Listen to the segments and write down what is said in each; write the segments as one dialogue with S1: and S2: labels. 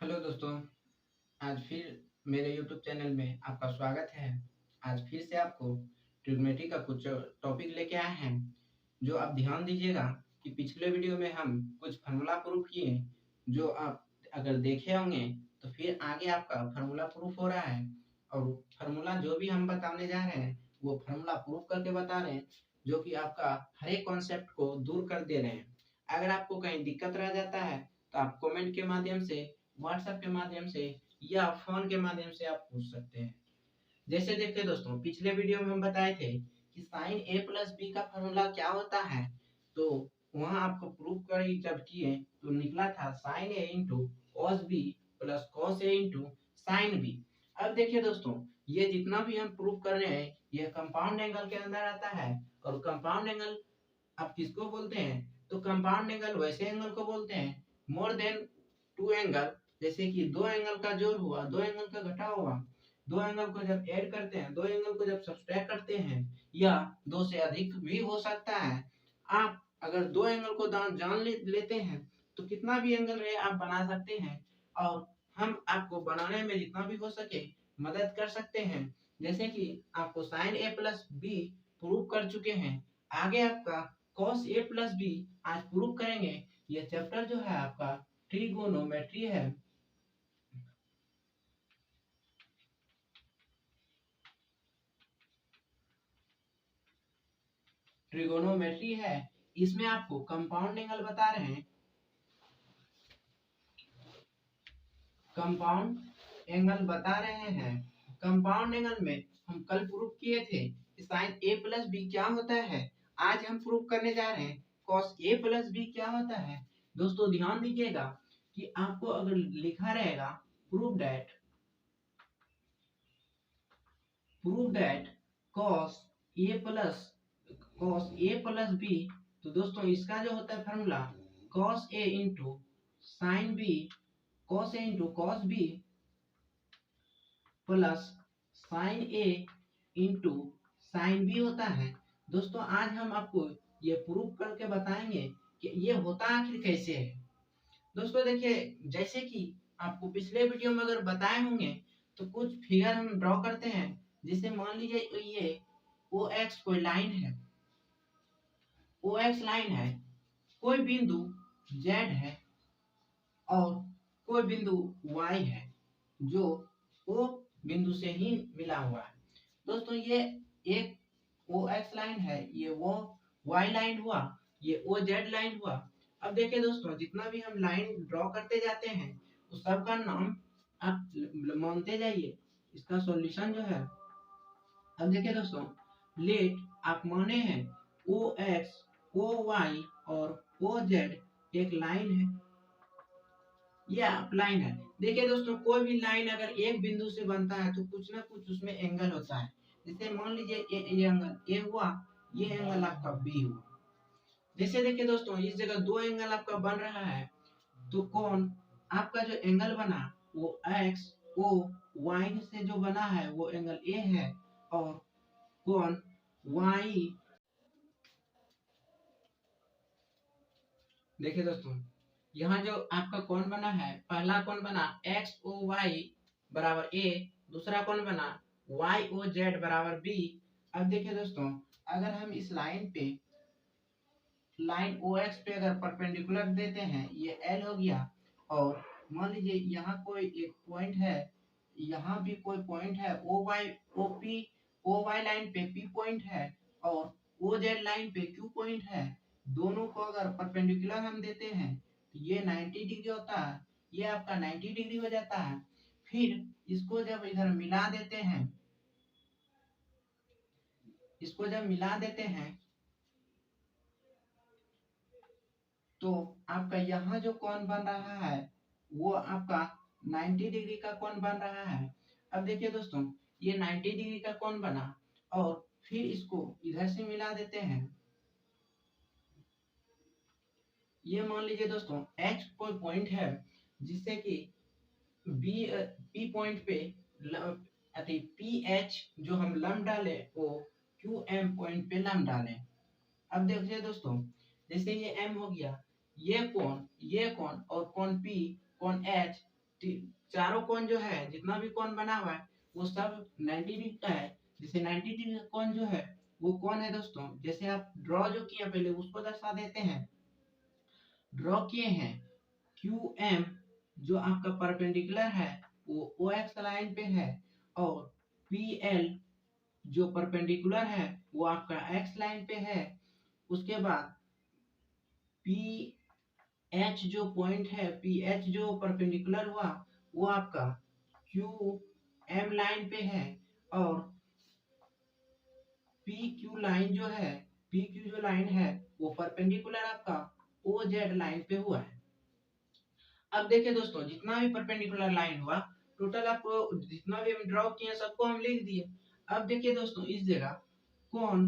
S1: Hello दोस्तों, आज फिर मेरे यूट्यूब चैनल में आपका स्वागत है। आज फिर से आपको ट्रिग्नोमेट्री का कुछ टॉपिक लेके आए हैं, जो आप ध्यान दीजिएगा कि पिछले वीडियो में हम कुछ फार्मूला प्रूफ किए, जो आप अगर देखे होंगे तो फिर आगे आपका फार्मूला प्रूफ हो रहा है। और फार्मूला जो भी हम बताने जा रहे हैं, वो फार्मूला प्रूफ करके बता रहे हैं, जो कि आपका हर एक कॉन्सेप्ट को दूर कर दे रहे हैं। अगर आपको कहीं दिक्कत रह जाता है तो आप कमेंट के माध्यम से, व्हाट्सएप के माध्यम से या फोन के माध्यम से आप पूछ सकते हैं। जैसे देखिए दोस्तों, पिछले वीडियो में हम बताए थे कि साइन ए प्लस बी का फॉर्मूला क्या होता है। तो वहां आपको प्रूफ कर जब किए तो निकला था sin A into cos B plus cos A into sin B. अब देखिए दोस्तों, ये जितना भी हम प्रूफ कर रहे हैं ये कंपाउंड एंगल के अंदर आता है। और कंपाउंड एंगल आप किसको बोलते हैं? तो कंपाउंड एंगल वैसे एंगल को बोलते हैं मोर देन टू एंगल। जैसे कि दो एंगल का जोड़ हुआ, दो एंगल का घटा हुआ, दो एंगल को जब ऐड करते हैं, दो एंगल को जब सब्सट्रैक्ट करते हैं, या दो से अधिक भी हो सकता है। आप अगर दो एंगल को जान लेते हैं तो कितना भी एंगल रहे आप बना सकते हैं। और हम आपको बनाने में जितना भी हो सके मदद कर सकते हैं। जैसे कि आपको साइन ए प्लस बी प्रूव कर चुके हैं, आगे आपका कॉस ए प्लस बी आज प्रूव करेंगे। ये चैप्टर जो है आपका ट्रिगोनोमेट्री है। ट्रिगोनोमेट्री है, इसमें आपको कंपाउंड एंगल बता रहे हैं। कंपाउंड एंगल बता रहे हैं। कंपाउंड एंगल में हम कल प्रूफ किए थे कि साइन ए प्लस बी क्या होता है। आज हम प्रूफ करने जा रहे हैं कॉस ए प्लस बी क्या होता है। दोस्तों ध्यान दीजिएगा कि आपको अगर लिखा रहेगा prove that cos A plus B, तो दोस्तों इसका जो होता है formula cos A into sin B, cos A into cos B plus sin A into sin B होता है। दोस्तों आज हम आपको ये प्रूफ करके बताएंगे कि ये होता आखिर कैसे है। दोस्तों देखिए, जैसे कि आपको पिछले वीडियो में अगर बताए होंगे तो कुछ फिगर हम ड्रॉ करते हैं। जिसे मान लीजिए ये ओ एक्स कोई लाइन है, ओ एक्स लाइन है, कोई बिंदु जेड है और कोई बिंदु वाई है, जो ओ बिंदु से ही मिला हुआ है। दोस्तों ये एक ओ एक्स लाइन है, ये वो वाई लाइन हुआ, ये ओ जेड लाइन हुआ। अब देखिए दोस्तों, जितना भी हम लाइन ड्रॉ करते जाते हैं उस सब का नाम आप मानते जाइए। इसका सॉल्यूशन जो है, अब देखिए दोस्तों, लेट आप माने हैं ओ एक्स, ओ वाई और ओ जेड एक लाइन है, ये आप लाइन है। देखिए दोस्तों, कोई भी लाइन अगर एक बिंदु से बनता है तो कुछ ना कुछ उसमें एंगल होता है। जैसे मान लीजिए ये एंगल ए हुआ, ये एंगल आपका बी हुआ। जैसे देखिए दोस्तों, इस जगह दो एंगल आपका बन रहा है, तो कौन आपका जो एंगल बना वो एक्स ओ वाई से जो बना है वो एंगल ए है। और कौन वाई, देखिए दोस्तों, यहाँ जो आपका कौन बना है, पहला कौन बना एक्स ओ वाई बराबर ए, दूसरा कौन बना वाई ओ जेड बराबर बी। अब देखिए दोस्तों, अगर हम इस लाइन ओ एक्स पे अगर परपेंडिकुलर देते हैं, ये एल हो गया। और मान लीजिए यहाँ कोई एक पॉइंट है, यहाँ भी कोई पॉइंट है ओ वाई लाइन पे पी पॉइंट है और ओ जेड लाइन पे क्यू पॉइंट है। दोनों को अगर परपेंडिकुलर हम देते हैं तो ये 90 डिग्री होता है, ये आपका 90 डिग्री हो जाता है। फिर इसको जब इधर मिला देते हैं, इसको जब मिला देते हैं तो आपका यहाँ जो कोण बन रहा है वो आपका 90 डिग्री का कोण बन रहा है। अब देखिए दोस्तों, ये 90 डिग्री का कोण बना और फिर इसको इधर से मिला देते हैं। ये मान लीजिए दोस्तों H कोई पॉइंट है, जिससे कि बी पी पॉइंट पे अति पी एच जो हम लम डाले वो क्यू एम पॉइंट पे लम डालें। अब देखिए दोस्तों, जैसे ये M हो गया, ये कोण और कोण P, कोण H चारों कोण जो है, जितना भी कोण बना हुआ है वो सब 90 डिग्री का है। जैसे 90 डिग्री का कोण जो है वो कौन है दोस्तों, जैसे आप ड्रॉ जो किए पहले उसको दर्शा देते हैं। ड्रॉ किए हैं क्यू एम जो आपका परपेंडिकुलर है वो ओ एक्स लाइन पे है, और पी एल जो परपेंडिकुलर है वो आपका एक्स लाइन पे है। उसके बाद पी एच जो पॉइंट है, पी एच जो परपेंडिकुलर हुआ वो आपका क्यू एम लाइन पे है, और पी क्यू लाइन जो है, पी क्यू जो लाइन है वो परपेंडिकुलर आपका ओ जेड लाइन पे हुआ है। अब देखिए दोस्तों, जितना भी परपेंडिकुलर लाइन हुआ टोटल आपको जितना भी हम ड्रॉ किए सबको हम लिख दिए। अब देखिए दोस्तों, इस जगह कौन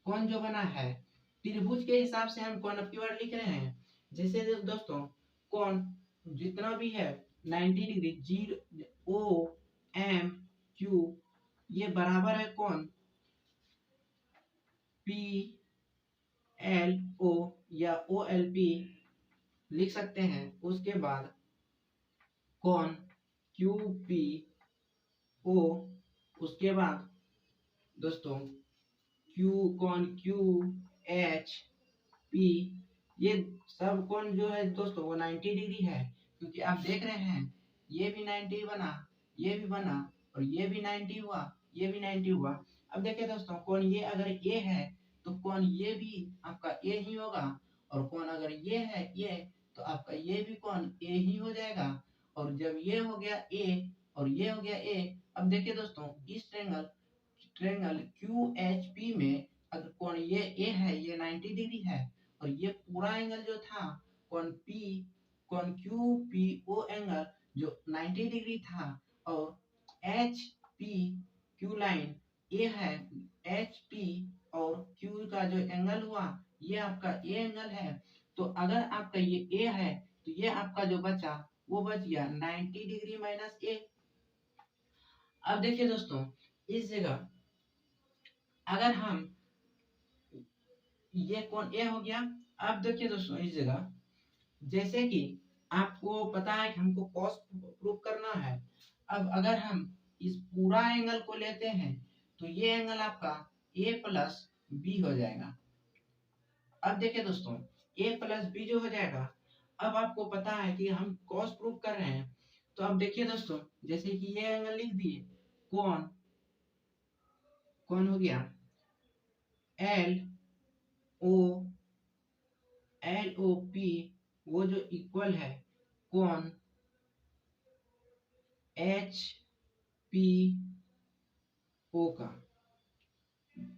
S1: कौन जो बना है त्रिभुज के हिसाब से हम कौन अब की बार लिख रहे हैं। जैसे दोस्तों कौन जितना भी है 90 degree, zero O M Q, ये बराबर है कौन पी एल ओ या ओ एल पी लिख सकते हैं। उसके बाद कौन क्यू पी ओ, उसके बाद दोस्तों कौन क्यू एच पी, ये सब कौन जो है दोस्तों वो 90 डिग्री है, क्योंकि आप देख रहे हैं ये भी 90 बना, ये भी बना, और ये भी 90 हुआ, ये भी 90 हुआ। अब देखिए दोस्तों, कौन ये अगर ए है तो कौन ये भी आपका ए ही होगा, और कौन अगर ये है ये तो आपका ये भी कौन ए ही हो जाएगा। और जब ये हो गया ए और ये हो गया ए, अब देखिए दोस्तों इस ट्रेंगल क्यू एच पी में अगर कौन ये ए है ये 90 डिग्री है, और ये पूरा एंगल जो था कौन क्यू पी ओ एंगल जो 90 डिग्री था, और एच पी क्यू लाइन ए है, एच पी और क्यू का जो एंगल हुआ ये आपका ए एंगल है। तो अगर आपका ये ए है तो ये आपका जो बचा वो बच गया 90 डिग्री माइनस ए। अब देखिए दोस्तों, इस जगह अगर हम ये कौन ए हो गया। अब देखिए दोस्तों, इस जगह जैसे कि आपको पता है कि हमको कॉस प्रूव करना है। अब अगर हम इस पूरा एंगल को लेते हैं तो ये एंगल आपका a प्लस बी हो जाएगा। अब देखिए दोस्तों, a प्लस बी जो हो जाएगा, अब आपको पता है कि हम कॉस प्रूव कर रहे हैं। तो अब देखिए दोस्तों, जैसे कि ये एंगल लिख दिए, कौन कौन हो गया एल ओ पी, वो जो इक्वल है कौन एच पी ओ का,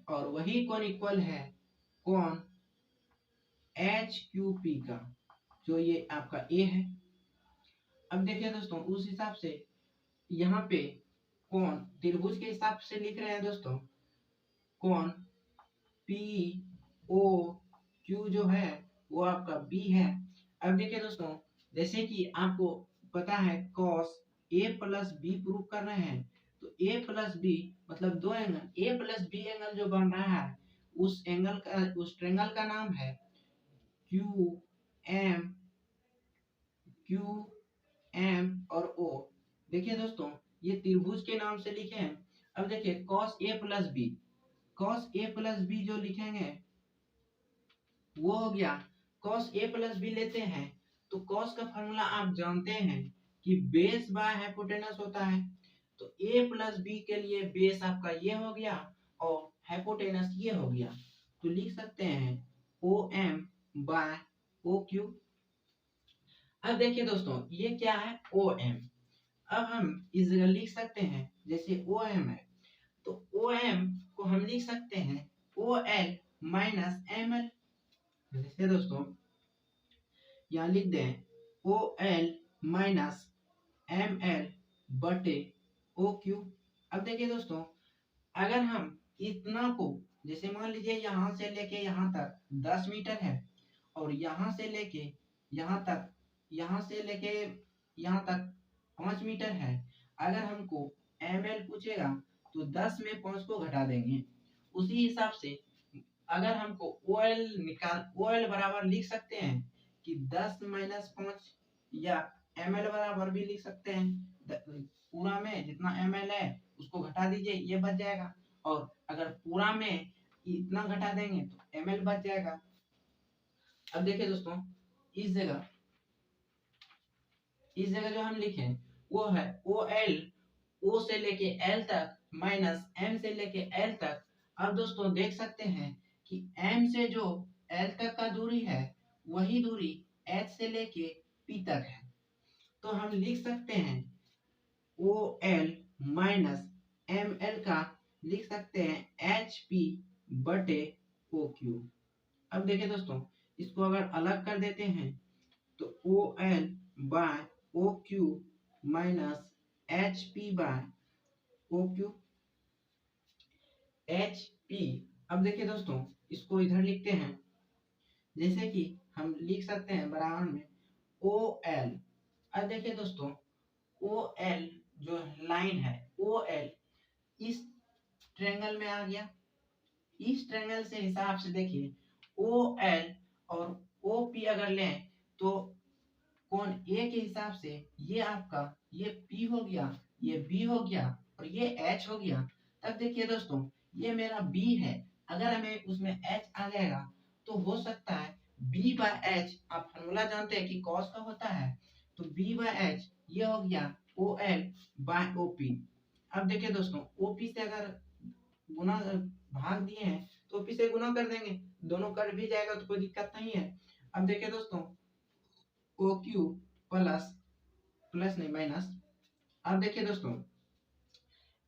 S1: और वही कौन इक्वल है कौन एच क्यू पी का, जो ये आपका ए है। अब देखिए दोस्तों, उस हिसाब से यहाँ पे कौन त्रिभुज के हिसाब से लिख रहे हैं दोस्तों, कौन पी ओ क्यू जो है वो आपका बी है। अब देखिए दोस्तों, जैसे कि आपको पता है cos A plus B prove कर रहे हैं, तो ए प्लस बी मतलब दो angle A plus B angle जो बन रहा है उस एंगल का उस ट्रेंगल का नाम है क्यू एम क्यू एम और ओ। देखिए दोस्तों, ये त्रिभुज के नाम से लिखे हैं। अब देखिए cos A plus B, cos A plus B जो लिखेंगे वो हो गया कॉस ए प्लस बी लेते हैं तो कॉस का फॉर्मूला आप जानते हैं कि बेस बाय हाइपोटेनस होता है। तो ए प्लस बी के लिए बेस आपका ये हो गया और हाइपोटेनस ये हो गया, तो लिख सकते हैं O M by O Q. अब देखिए दोस्तों, ये क्या है ओ एम। अब हम इस जगह लिख सकते हैं जैसे ओ एम है तो ओ एम को हम लिख सकते हैं O L minus M L. जैसे दोस्तों यहाँ लिख दें O L minus M L बटे ओ क्यू। अब देखिए दोस्तों, अगर हम इतना को जैसे मान लीजिए यहाँ से लेके यहाँ तक 10 मीटर है, और यहाँ से लेके यहाँ से लेके यहाँ तक 5 मीटर है। अगर हमको एम एल पूछेगा तो 10 में 5 को घटा देंगे। उसी हिसाब से अगर हमको ओ एल बराबर लिख सकते हैं कि 10 माइनस 5 या ml बराबर भी लिख सकते हैं, पूरा में जितना ml है उसको घटा दीजिए, ये बच जाएगा। और अगर पूरा में इतना घटा देंगे तो ml बच जाएगा। अब देखिए दोस्तों, इस जगह जो हम लिखे वो है OL, O से लेके L तक माइनस M से लेके L तक। अब दोस्तों देख सकते हैं कि M से जो L तक का दूरी है वही दूरी H से लेके P तक है। तो हम लिख सकते हैं OL माइनस ML का लिख सकते हैं HP बटे OQ। अब देखिए दोस्तों, इसको अगर अलग कर देते हैं तो OL by OQ minus HP by OQ HP। अब देखिए दोस्तों, इसको इधर लिखते हैं, जैसे कि हम लिख सकते हैं बराबर में OL। अब देखिए दोस्तों, OL जो लाइन है OL इस ट्रायंगल में आ गया। इस ट्रायंगल से हिसाब से देखिए OL और OP अगर लें तो कोण A के हिसाब से ये आपका ये P हो गया, ये B हो गया और ये H हो गया। तब देखिए दोस्तों, ये मेरा B है, अगर हमें उसमें H आ जाएगा तो हो सकता है B बाय H, आप फॉर्मूला जानते हैं कि cos का होता है, तो B बाय H ये हो गया OL बाय OP। अब देखिए दोस्तों, OP से अगर गुना भाग दिए हैं तो OP से गुना कर देंगे, दोनों कट भी जाएगा तो कोई दिक्कत नहीं है। अब देखिए दोस्तों, OQ प्लस प्लस नहीं माइनस, अब देखिए दोस्तों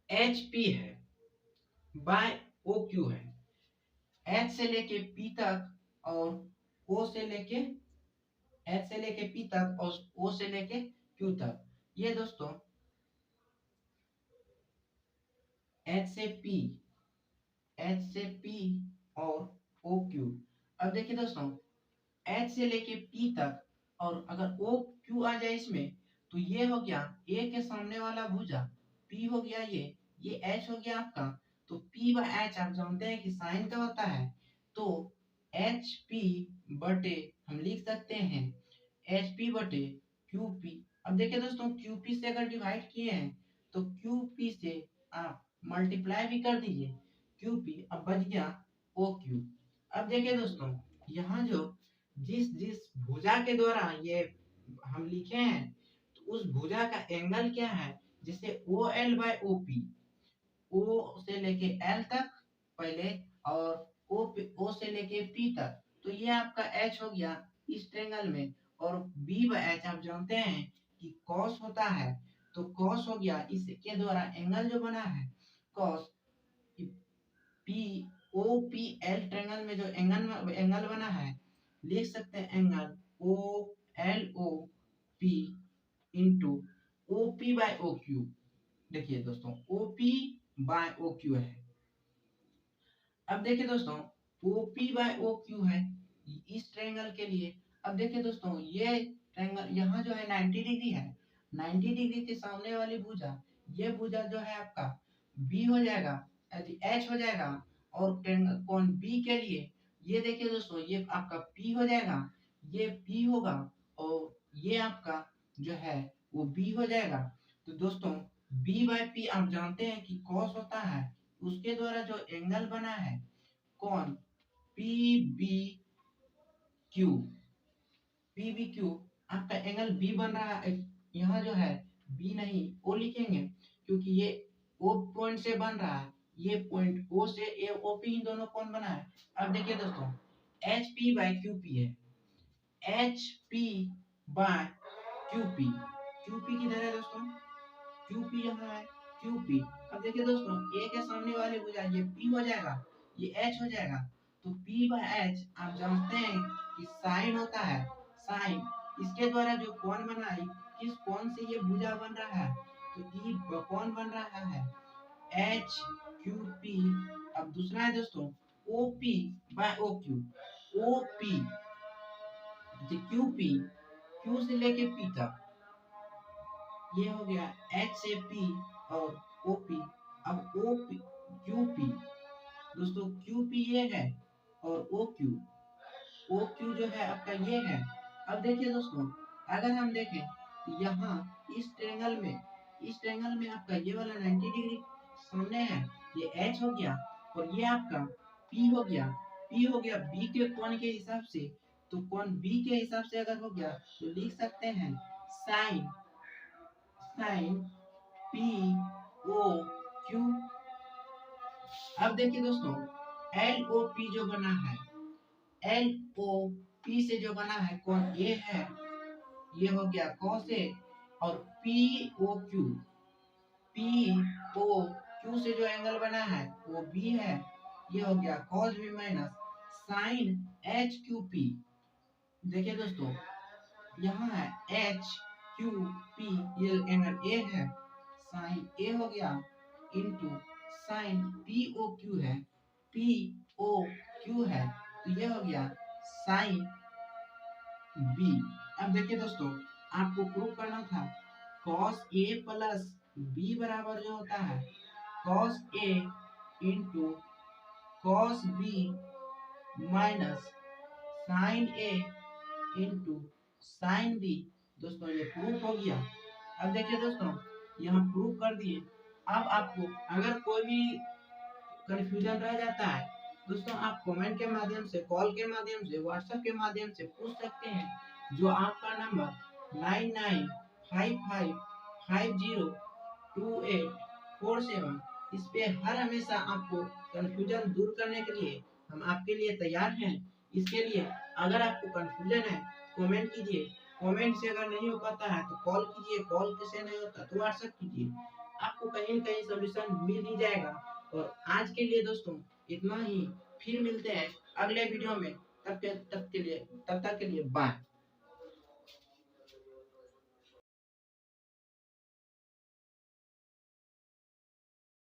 S1: HP है बाय OQ है, H से लेके P तक और O से लेके H से लेके P तक और O से लेके Q तक। ये दोस्तों H से P, H से P और OQ। अब देखिए दोस्तों, H से लेके P तक और अगर OQ आ जाए इसमें तो ये हो गया A के सामने वाला भुजा, P हो गया ये H हो गया आपका। तो P बाय H आप जानते हैं कि साइन का होता है, तो HP बटे हम लिख सकते हैं HP बटे QP। अब देखिए दोस्तों, QP से अगर डिवाइड किए हैं तो QP से आप मल्टीप्लाई भी कर दीजिए QP, अब बच गया OQ। अब देखिए दोस्तों, यहाँ जो जिस जिस भुजा के द्वारा ये हम लिखे हैं तो उस भुजा का एंगल क्या है, जैसे OL बाय OP, O से लेके L तक पहले और O से लेके P तक, तो ये आपका H हो गया इस ट्रायंगल में। और B बाय H आप जानते हैं कि cos होता है, तो cos हो गया इसके द्वारा एंगल जो बना है cos P OPL ट्रायंगल में जो एंगल बना है लिख सकते हैं angle OLOP into OP by OQ। देखिए दोस्तों, OP बाय OQ है। अब देखिए दोस्तों, OP बाय OQ है इस ट्रायंगल के लिए। अब देखिए दोस्तों, ये ट्रायंगल यहाँ जो है 90 डिग्री है, 90 डिग्री के सामने वाली भुजा, ये भुजा जो है आपका B हो जाएगा, H हो जाएगा। और कोण B के लिए ये देखिए दोस्तों, ये आपका P हो जाएगा, ये P होगा और ये आपका जो है वो B हो जाएगा। तो दोस्तों, B बाय P आप जानते हैं कि cos होता है, उसके द्वारा जो एंगल बना है कौन PBQ, PBQ आपका एंगल B बन रहा है। यहाँ जो है B नहीं O लिखेंगे, क्योंकि ये O पॉइंट से बन रहा है, ये पॉइंट O से OP इन दोनों कौन बना है। अब देखिए दोस्तों, HP बाय QP है, HP बाय QP, QP किधर है दोस्तों, QP यहाँ है QP। अब देखिए दोस्तों, A के सामने वाले भुजा ये P हो जाएगा, ये H हो जाएगा। तो P बाय H आप जानते हैं कि साइन होता है, साइन इसके द्वारा जो कोण बना है, किस कोण से ये भुजा बन रहा है, तो ये कोण बन रहा है HQP। अब दूसरा है दोस्तों OP by OQ, OP QP, Q से लेके P तक, ये हो गया H से P और OP। अब OP QP दोस्तों, QP ये है और OQ जो है आपका ये है। अब देखिए दोस्तों, अगर हम देखें तो यहाँ इस ट्रायंगल में आपका ये वाला 90 डिग्री सामने है, ये H हो गया, और ये आपका P हो गया। P हो गया B के कोण के हिसाब से, तो कोण B के हिसाब से अगर हो गया तो लिख सकते हैं साइन P O Q। अब देखिए दोस्तों, LOP जो बना है, LOP से जो बना है कोण A है, ये हो गया cos A, और POQ से जो एंगल बना है वो B है, ये हो गया cos B minus sin HQP। देखिए दोस्तों, यहाँ है HQP, ये एंगल A है, sin A हो गया इंटू sin POQ है, POQ है, तो ये हो गया sin B। अब देखिए दोस्तों, आपको प्रूव करना था cos A प्लस B बराबर जो होता है cos A into cos B minus sin A into sin B। दोस्तों ये प्रूफ हो गया। अब देखिए दोस्तों, यहाँ प्रूफ कर दिए। अब आपको अगर कोई भी कंफ्यूजन रह जाता है दोस्तों, आप कमेंट के माध्यम से, कॉल के माध्यम से, व्हाट्सएप के माध्यम से पूछ सकते हैं। जो आपका नंबर 9955502847, इस पे हर हमेशा आपको कंफ्यूजन दूर करने के लिए हम आपके लिए तैयार हैं। इसके लिए अगर आपको कंफ्यूजन है कमेंट कीजिए, कमेंट से अगर नहीं हो पाता है तो कॉल कीजिए, कॉल से नहीं होता तो व्हाट्सएप कीजिए, आपको कहीं कहीं सोल्यूशन मिल ही जाएगा। और आज के लिए दोस्तों इतना ही, फिर मिलते हैं अगले वीडियो में। तब तक के लिए बाय।